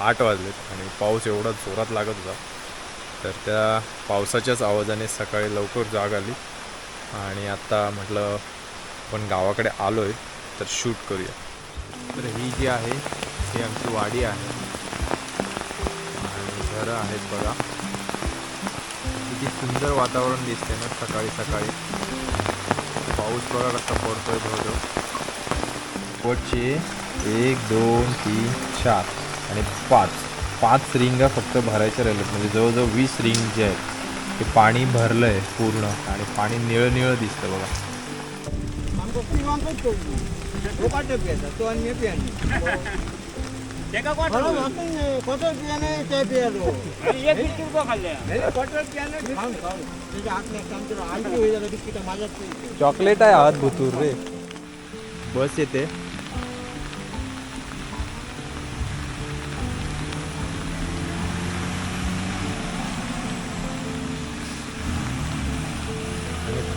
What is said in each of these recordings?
8 वाजलेत आणि पाऊस एवढा जोरात लागत होता, तर त्या पावसाच्याच आवाजाने सकाळी लवकर जाग आली आणि आता म्हटलं आपण गावाकडे आलो आहे तर शूट करूया. तर ही जी आहे ही आमची वाडी आहे आणि घरं आहेत बघा. किती सुंदर वातावरण दिसते ना सकाळी सकाळी. पाऊस बघा कसा पडतोय धो. शेवटचे 1 2 3 4 आणि 5 रिंगा फक्त भरायच्या राहिलेत. म्हणजे जवळजवळ 20 रिंग जे आहेत ते पाणी भरलं आहे पूर्ण आणि पाणी निळं निळं दिसतं बघा. चॉकलेट आहे आत भुतूर रे. बस येते.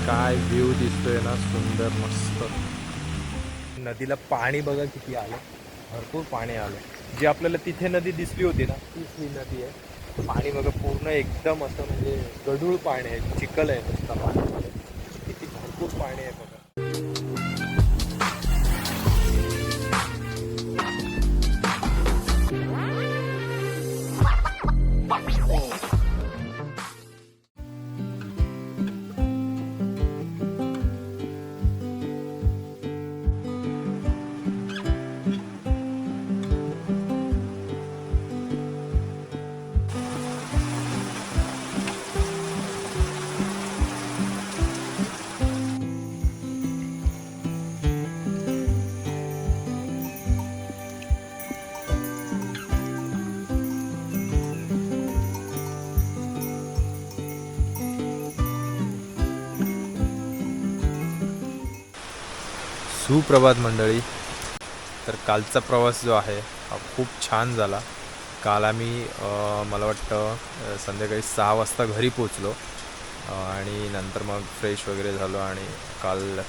काय व्ह्यू दिसतोय ना, सुंदर मस्त. नदीला पाणी बघा किती आलं, भरपूर पाणी आलं. जी आपल्याला तिथे नदी दिसली होती ना तीच ही नदी आहे. पाणी बघा पूर्ण एकदम असं म्हणजे गढूळ पाणी आहे, चिखल आहे नुसता पाण्यामध्ये. किती भरपूर पाणी आहे बघा. सुप्रभात मंडळी. तर कालचा प्रवास जो आहे हा खूप छान झाला. काल आम्ही मला वाटतं संध्याकाळी 6 वाजता घरी पोचलो आणि नंतर मग फ्रेश वगैरे झालो आणि काल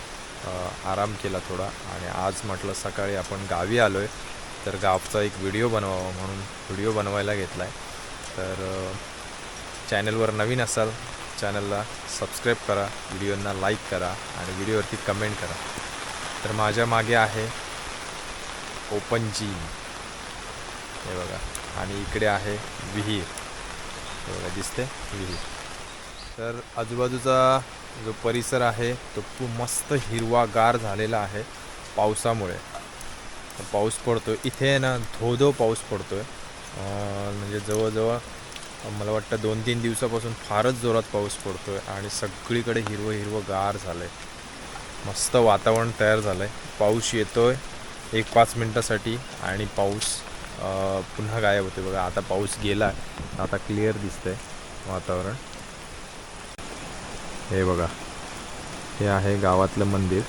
आराम केला थोडा. आणि आज म्हटलं सकाळी आपण गावी आलो आहे तर गावचा एक व्हिडिओ बनवावा म्हणून व्हिडिओ बनवायला घेतला आहे. तर चॅनलवर नवीन असाल चॅनलला सबस्क्राईब करा, व्हिडिओंना लाईक करा आणि व्हिडिओवरती कमेंट करा. तर माझ्या मागे आहे ओपन जिम हे बघा आणि इकडे आहे विहीर हे बघा दिसते विहीर. तर आजूबाजूचा जो परिसर आहे तो खूप मस्त हिरवागार झालेला आहे पावसामुळे. पाऊस पडतो इथे ना, धो पाऊस पडतोय. म्हणजे जवळजवळ मला वाटतं 2-3 दिवसापासून फारच जोरात पाऊस पडतोय आणि सगळीकडे हिरवं गार झालं आहे. मस्त वातावरण तयार झालं आहे. पाऊस येतोय 1-5 मिनटासाठी आणि पाऊस पुन्हा गायब होते बघा. आता पाऊस गेला, आता क्लिअर दिसतंय वातावरण. हे बघा हे आहे गावातलं मंदिर.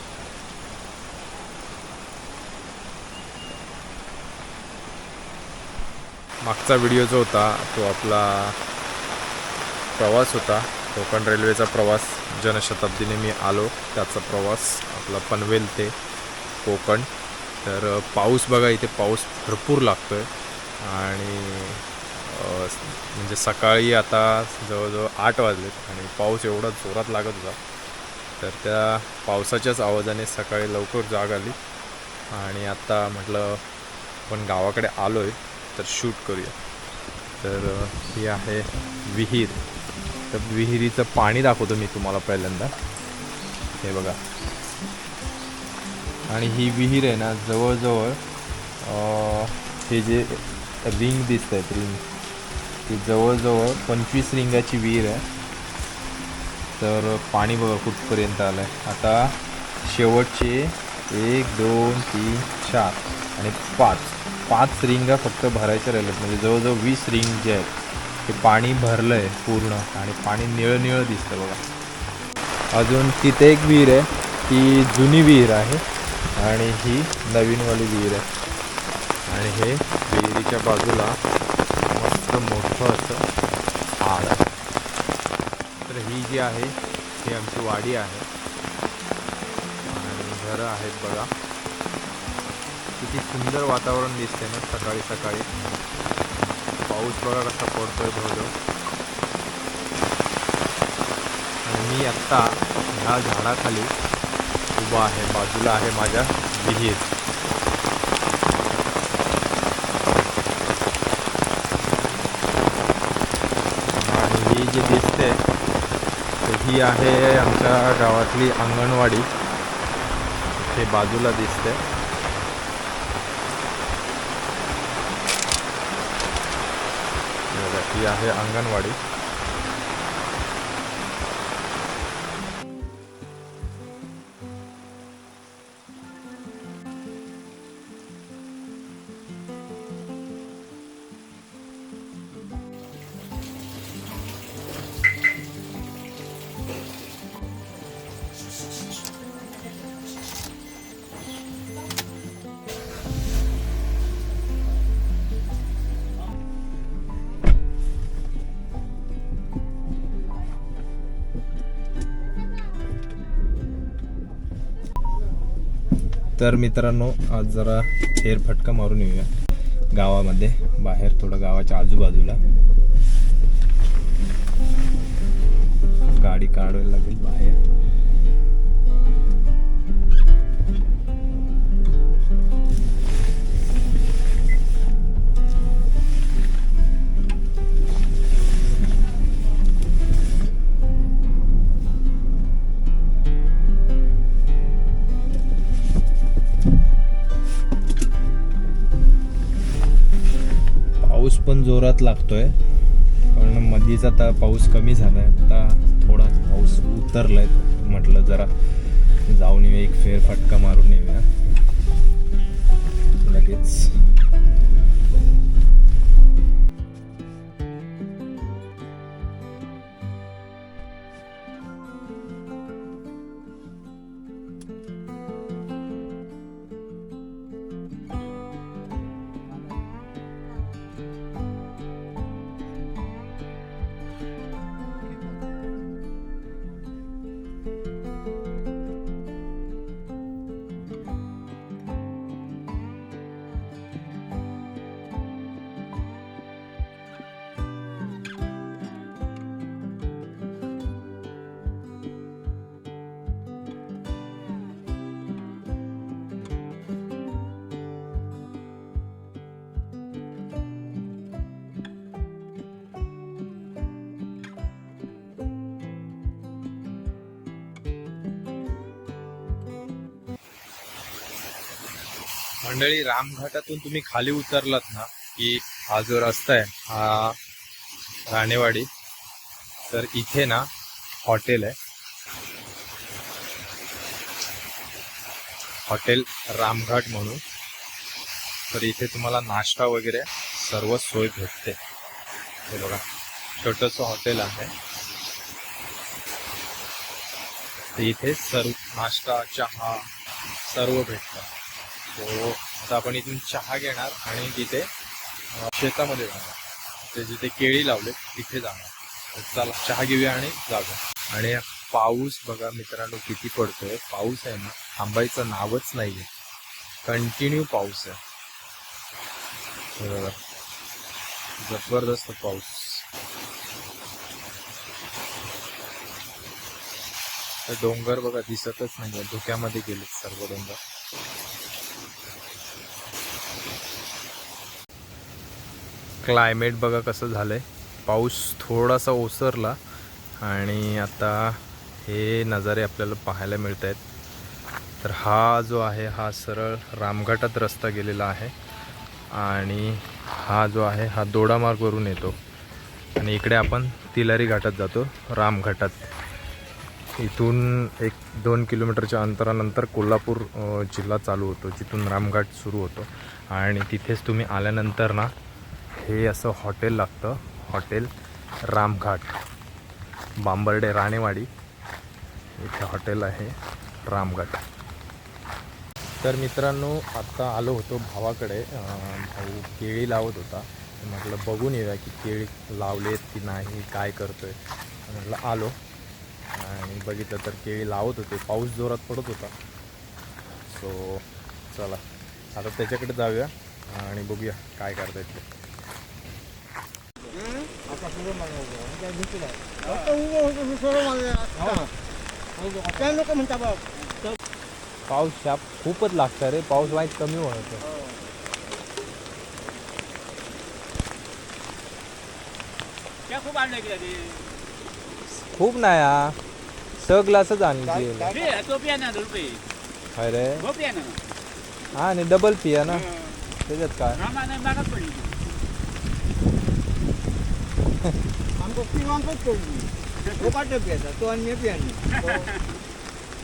मागचा व्हिडिओ जो होता तो आपला प्रवास होता, कोकण रेल्वेचा प्रवास. जनशताब्दीने मी आलो त्याचा प्रवास आपला पनवेल ते कोकण. तर पाऊस बघा इथे पाऊस भरपूर लागतो आहे आणि म्हणजे सकाळी आता जवळजवळ 8 वाजलेत आणि पाऊस एवढा जोरात लागत होता, तर त्या पावसाच्याच आवाजाने सकाळी लवकर जाग आली आणि आता म्हटलं आपण गावाकडे आलो आहे तर शूट करूया. तर ही आहे विहीर. तर विहिरीचं पाणी दाखवतो मी तुम्हाला पहिल्यांदा. हे बघा आणि ही विहीर आहे ना, जवळजवळ हे जे रिंग दिसत आहेत रिंग, ती जवळजवळ 25 रिंगाची विहीर आहे. तर पाणी बघा कुठपर्यंत आलं आहे. आता शेवटचे 1 2 3 4 आणि 5 रिंगा फक्त भरायच्या राहिल्यात. म्हणजे जवळजवळ 20 रिंग जे आहेत ते पाणी भरलं आहे पूर्ण आणि पाणी निळं निळं दिसतं बघा. अजून तिथे एक विहीर आहे, ती जुनी विहीर आहे आणि ही नवीनवाली विहीर आहे. आणि हे विहिरीच्या बाजूला मस्त मोठं असं झाड आहे. तर ही जी आहे ही आमची वाडी आहे आणि घरं आहेत बघा. किती सुंदर वातावरण दिसते ना सकाळी सकाळी. पाऊस बघा कसा पडतोय धो. आणि मी आत्ता ह्या झाडाखाली उभा आहे. बाजूला आहे माझ्या विहीर. आणि ही जी दिसते ही आहे आमच्या गावातली अंगणवाडी. हे बाजूला दिसते. ही आहे अंगणवाडी. तर मित्रांनो, आज जरा फेरफटका मारून येऊया गावामध्ये, बाहेर थोडं गावाच्या आजूबाजूला. गाडी काढायला लागेल बाहेर. पाऊस पण जोरात लागतोय, पण मधीच आता पाऊस कमी झालाय. आता थोडा पाऊस उतरलाय. म्हटलं जरा जाऊन येऊया, एक फेरफटका मारून येऊया लगेच. मंडळी, रामघाटातून तुम्ही खाली उतरलात ना की हा जो रस्ता आहे हा राणेवाडी, तर इथे ना हॉटेल आहे, हॉटेल रामघाट म्हणून. तर इथे तुम्हाला नाश्ता वगैरे सर्व सोय भेटते. हे बघा, छोटंसं हॉटेल आहे. तर इथे सर्व नाश्ता, चहा सर्व भेटतं. तो आता आपण इथून चहा घेणार आणि तिथे शेतामध्ये जाणार. ते जिथे केळी लावले तिथे जाणार. तर चला चहा घेऊया आणि जाऊया. आणि पाऊस बघा मित्रांनो किती पडतोय. पाऊस आहे ना, थांबायचं नावच नाहीये. कंटिन्यू पाऊस आहे. बघा, जबरदस्त पाऊस. तर डोंगर बघा दिसतच नाहीये, धुक्यामध्ये गेले सर्व डोंगर. क्लायमेट बघा कसं झालंय. पाऊस थोडासा ओसरला आणि आता हे नजारे आपल्याला पाहायला मिळत आहेत. तर हा जो आहे हा सरळ रामघाटात रस्ता गेलेला आहे आणि हा जो आहे हा दोडामार्गवरून येतो आणि इकडे आपण तिलारी घाटात जातो, रामघाटात. इथून 1-2 किलोमीटरच्या अंतरानंतर कोल्हापूर जिल्हा चालू होतो, जिथून रामघाट सुरू होतो. आणि तिथेच तुम्ही आल्यानंतर ना हे असं हॉटेल लागतं, हॉटेल रामघाट, बांबर्डे राणेवाडी. इथे हॉटेल आहे रामघाट. तर मित्रांनो, आता आलो होतो भावाकडे. भाऊ केळी लावत होता. म्हटलं बघून येऊया की केळी लावलेत की नाही, काय करतोय. म्हटलं आलो आणि बघितलं तर केळी लावत होते. पाऊस जोरात पडत होता. सो चला आता त्याच्याकडे जाऊया आणि बघूया काय करतायत ते. पाऊस शाप खूपच लागतं रे, पाऊस वाईट कमी होत. खूप आणलं की खूप नाही हा, स ग्लासच आणली. तो पिया ना रुपये अरे हो पिया ना हा, आणि डबल पिया ना त्याच्यात काय. मागात पडली आमको पिवांकच पडली तो काटे पियाचा तो आणि मी पियानी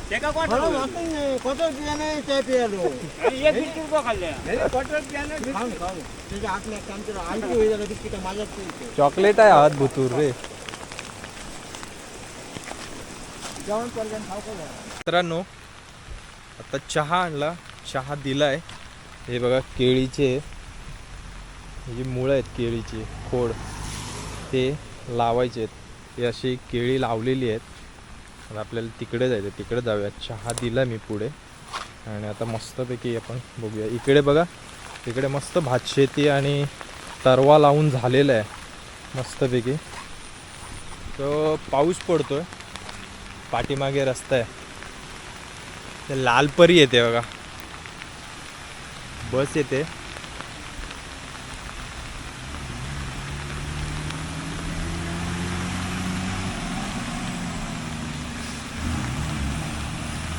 ते का मला वाटत नाही क्वार्टर पियाने ते पियालो एक रुपये खाल्ल्या क्वार्टर पियाने खाऊन खाऊन त्याच्या आतल्या आमच्या आणखी होईल का बिस्किट माझ्याच पिवते चॉकलेट आहे हात भुतूर रे. जेवण करल्यान खाऊ का मित्रांनो, आता चहा आणला, चहा दिलाय. हे बघा केळीचे हे जी मुळं आहेत, केळीची खोड ते लावायचे आहेत. हे अशी केळी लावलेली आहेत. आता आपल्याला तिकडे जायचं, तिकडे जाऊया. चहा दिला मी पुढे आणि आता मस्तपैकी आपण बघूया. इकडे बघा, इकडे मस्त भातशेती आणि तरवा लावून झालेला आहे मस्तपैकी. तो पाऊस पडतोय, पाठीमागे रस्ता आहे. ते लालपरी येते बघा, बस येते.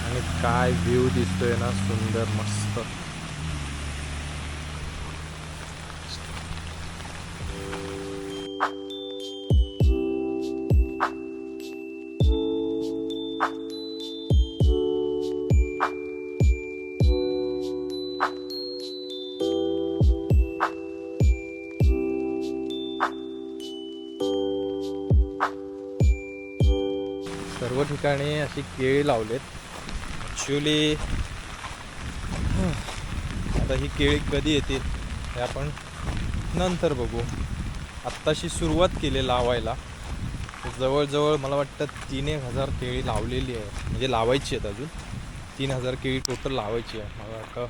आणि काय व्ह्यू दिसतोय ना, सुंदर मस्त. सर्व ठिकाणी अशी केळी लावलेत. ॲक्च्युली आता ही केळी कधी येतील हे आपण नंतर बघू. आत्ताशी सुरुवात केली लावायला. जवळजवळ मला वाटतं 3,000 केळी लावलेली आहे, म्हणजे लावायची आहेत अजून. 3,000 केळी टोटल लावायची आहे. मला वाटतं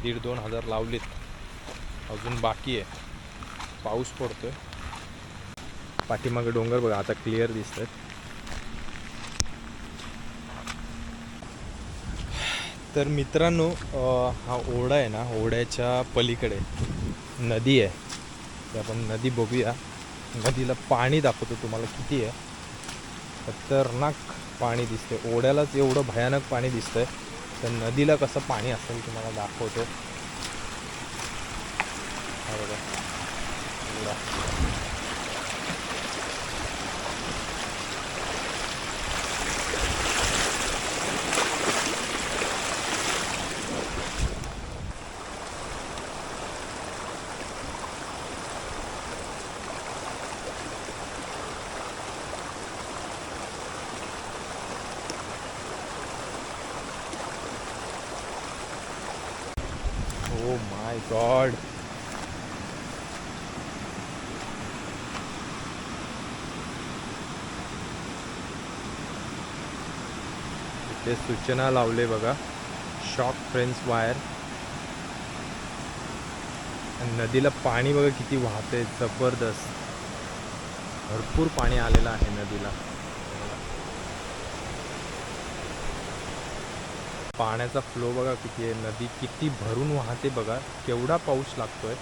1,500-2,000 लावलीत, अजून बाकी आहे. पाऊस पडतोय, पाठीमागे डोंगर बघा आता क्लिअर दिसत आहेत. तर मित्रांनो, हा ओढा आहे ना, ओढ्याच्या पलीकडे नदी आहे. तर आपण नदी बघूया. नदीला पाणी दाखवतो तुम्हाला किती आहे. खतरनाक पाणी दिसते. ओढ्यालाच एवढं भयानक पाणी दिसतंय, तर नदीला कसं पाणी असेल तुम्हाला दाखवतो. हा बघा ओढा. Oh my God. इथे सूचना लावले बघा, शॉक फेन्स वायर. आणि नदीला पाणी बघा किती वाहते, जबरदस्त. भरपूर पाणी आलेलं आहे नदीला. पाण्याचा फ्लो बघा किती आहे, नदी किती भरून वाहते बघा. केवढा पाऊस लागतोय,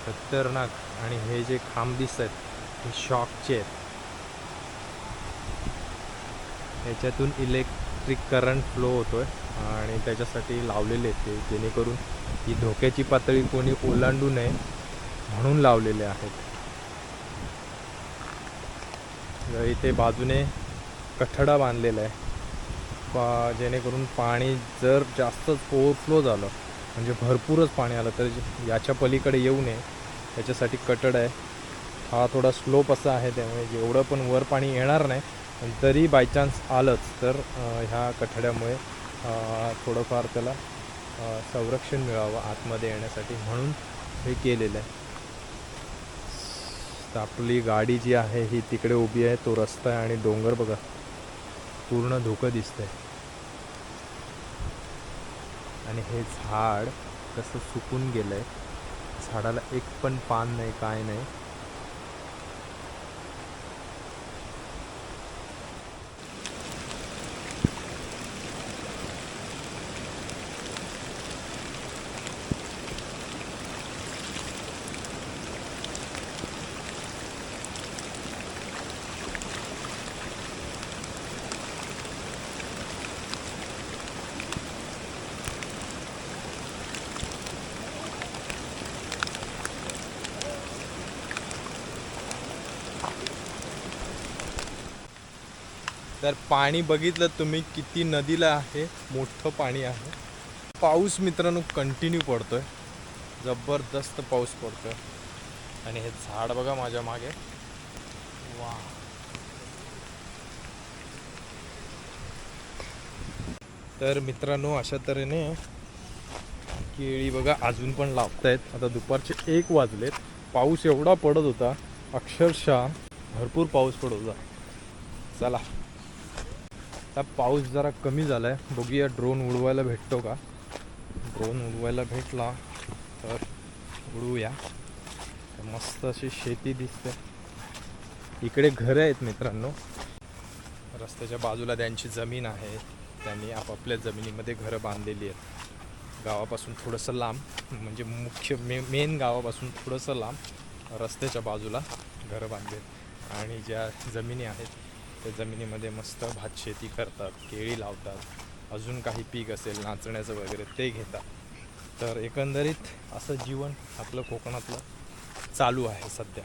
खतरनाक. आणि हे जे खांब दिसत आहेत हे शॉकचे आहेत. ह्याच्यातून इलेक्ट्रिक करंट फ्लो होतोय आणि त्याच्यासाठी लावलेले आहेत ते, जेणेकरून ही धोक्याची पातळी कोणी ओलांडू नये म्हणून लावलेले आहेत. इथे बाजूने कठडा बांधलेला आहे, जेणेकरून पाणी जर जास्तच ओव्हरफ्लो झालं, म्हणजे भरपूरच पाणी आलं, तर याच्या पलीकडे येऊ नये याच्यासाठी कठडा आहे. हा थोडा स्लोप असा आहे, त्यामुळे जेवढं पण वर पाणी येणार नाही. पण तरी बायचान्स आलंच तर ह्या कठड्यामुळे थोडंफार त्याला संरक्षण मिळावं आतमध्ये येण्यासाठी, म्हणून हे केलेलं आहे. तर आपली गाडी जी आहे ही तिकडे उभी आहे. तो रस्ता आहे आणि डोंगर बघा, पूर्ण धुकं दिसतंय. आणि हे झाड कसं सुकून गेलंय, झाडाला एक पण पान नाही, काय नाही. तर पाणी बघितलं तुम्ही किती नदीला आहे, मोठं पाणी आहे. पाऊस मित्रांनो कंटिन्यू पडतोय, जबरदस्त पाऊस पडतोय. आणि हे झाड बघा माझ्या मागे, वा. तर मित्रांनो अशा तऱ्हेने केळी बघा अजून पण लावतायत. आता दुपारचे 1 वाजलेत. पाऊस एवढा पडत होता, अक्षरशः भरपूर पाऊस पडत होता. चला आता पाऊस जरा कमी झालाय, बघूया ड्रोन उडवायला भेटतो का. ड्रोन उडवायला भेटला तर उडवूया. मस्त अशी शेती दिसते. इकडे घरं आहेत मित्रांनो, रस्त्याच्या बाजूला त्यांची जमीन आहे. त्यांनी आपापल्या जमिनीमध्ये घरं बांधलेली आहेत. गावापासून थोडंसं लांब, म्हणजे मुख्य मेन गावापासून थोडंसं लांब रस्त्याच्या बाजूला घरं बांधलेत. आणि ज्या जमिनी आहेत त्या जमिनीमध्ये मस्त भात शेती करतात, केळी लावतात, अजून काही पीक असेल नाचण्याचं वगैरे ते घेतात. तर एकंदरीत असं जीवन आपलं कोकणातलं चालू आहे सध्या.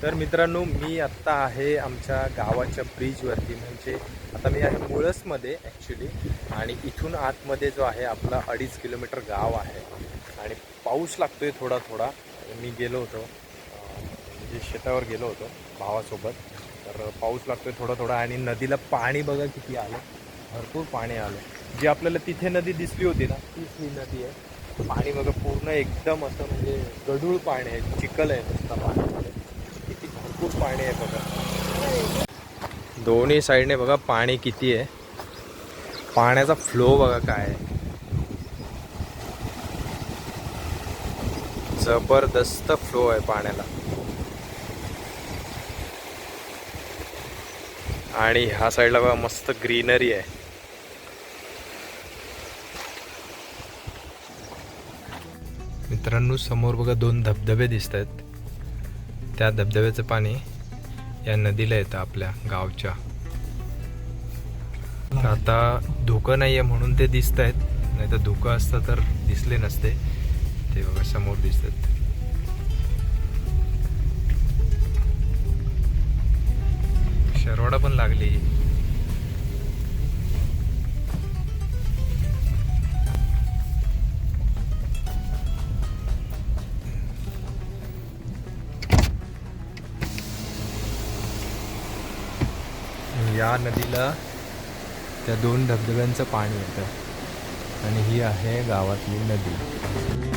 तर मित्रांनो मी आत्ता आहे आमच्या गावाच्या ब्रिजवरती. म्हणजे आता मी आहे मुळसमध्ये ॲक्च्युली, आणि इथून आतमध्ये जो आहे आपला 2.5 किलोमीटर गाव आहे. आणि पाऊस लागतोय थोडा थोडा. मी गेलो होतो म्हणजे शेतावर गेलो होतो भावासोबत, तर पाऊस लागतोय थोडा थोडा. आणि नदीला पाणी बघा किती आलं, भरपूर पाणी आलं. जी आपल्याला तिथे नदी दिसली होती ना, तीच ही नदी आहे. पाणी बघा पूर्ण एकदम असं म्हणजे गढूळ पाणी आहे, चिखल आहे नुसतं पाण्यामध्ये. किती भरपूर पाणी आहे बघा, दोन्ही साईडने बघा पाणी किती आहे. पाण्याचा फ्लो बघा काय आहे, जबरदस्त फ्लो आहे पाण्याला. आणि ह्या साईडला बघा मस्त ग्रीनरी आहे. मित्रांनो समोर बघा 2 धबधबे दिसत आहेत. त्या धबधब्याचं पाणी या नदीला येतं आपल्या गावच्या. आता धुकं नाही आहे म्हणून ते दिसत आहेत, नाही तर धुकं असतं तर दिसले नसते. ते बघा समोर दिसतात. शरवडा पण लागली. या नदीला त्या 2 धबधब्यांचं पाणी येतं आणि ही आहे गावातली नदी.